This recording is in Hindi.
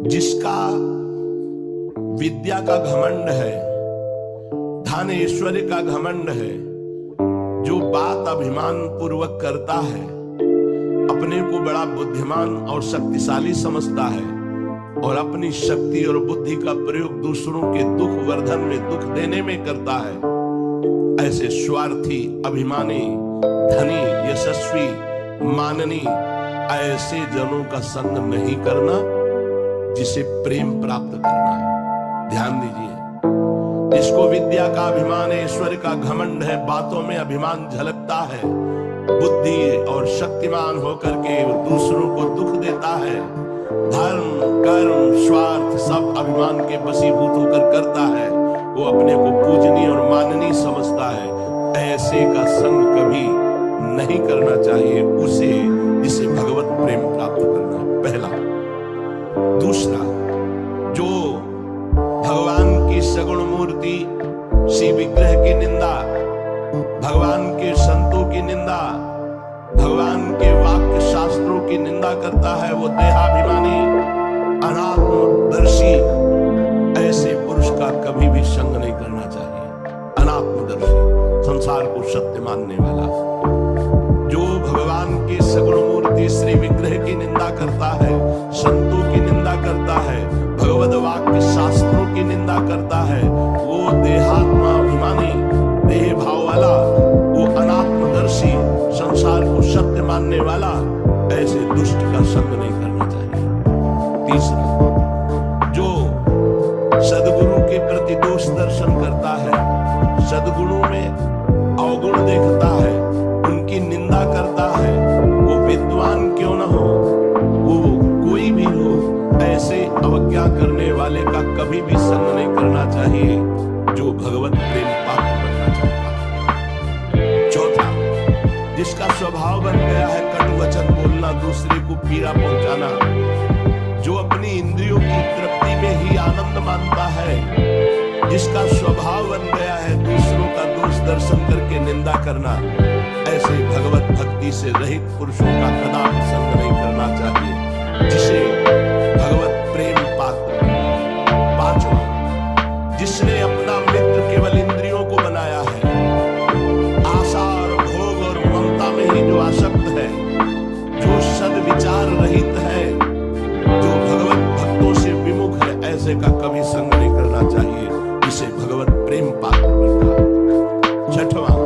जिसका विद्या का घमंड है, धन ऐश्वर्य का घमंड है, जो बात अभिमान पूर्वक करता है, अपने को बड़ा बुद्धिमान और शक्तिशाली समझता है और अपनी शक्ति और बुद्धि का प्रयोग दूसरों के दुख वर्धन में, दुख देने में करता है, ऐसे स्वार्थी, अभिमानी, धनी, यशस्वी, माननी ऐसे जनों का संग नहीं करना जिसे प्रेम प्राप्त करना है। ध्यान दीजिए, जिसको विद्या का अभिमान, ऐश्वर्य का घमंड है, बातों में अभिमान झलकता है, बुद्धि और शक्तिमान होकर के दूसरों को दुख देता है, धर्म, कर्म, स्वार्थ सब अभिमान के वशीभूत होकर करता है, वो अपने को पूजनीय और माननीय समझता है, ऐसे का संग कभी नहीं करना चाहिए उसे, जिसे भगवत प्रेम प्राप्त करना है। पहला। दूसरा, जो भगवान की सगुण मूर्ति श्री विग्रह की निंदा, भगवान के संतों की निंदा, भगवान के वाक्य शास्त्रों की निंदा करता है, वो देहाभिमानी, अनात्मदर्शी, ऐसे पुरुष का कभी भी संग नहीं करना चाहिए। अनात्मदर्शी, संसार को सत्य मानने वाला, जो भगवान के सगुण मूर्ति श्री विग्रह की निंदा करता है, संतों की निंदा करता है, भगवद वाक्य शास्त्रों की निंदा करता है, वो देहात्मा अभिमानी, देह भाव वाला, वो अनात्मदर्शी, संसार को सत्य मानने वाला, ऐसे दुष्ट का संग नहीं करना चाहिए। तीसरा, जो सद्गुरु के प्रति दोष दर्शन करता है, सद्गुणों में अवगुण देखता है, उनकी निंदा करता है, वो विद्वान क्यों न हो, वो कोई भी हो, ऐसे अवज्ञा करने वाले का कभी भी संग नहीं करना चाहिए, जो भगवत प्रेम प्राप्त करना चाहता है। चौथा, जिसका स्वभाव बन गया है कटु वचन बोलना, दूसरे को पीड़ा पहुंचाना, जो अपनी इंद्रियों की तृप्ति में ही आनंद मानता है, जिसका स्वभाव बन गया है दूसरों का दोष दर्शन करके निंदा करना, ऐसे भगवत भक्ति से रहित पुरुषों का कदापि संग नहीं करना चाहिए, जिसे भगवत प्रेम पात्र। पांचवा, जिसने अपना मित्र केवल इंद्रियों को बनाया है, आशा और भोग और ममता में ही जो आसक्त है, जो सद्विचार रहित है, जो भगवत भक्तों से विमुख है, ऐसे का कभी संग नहीं करना चाहिए, जिसे भगवत प्रेम पात्र बनता है। छठवां,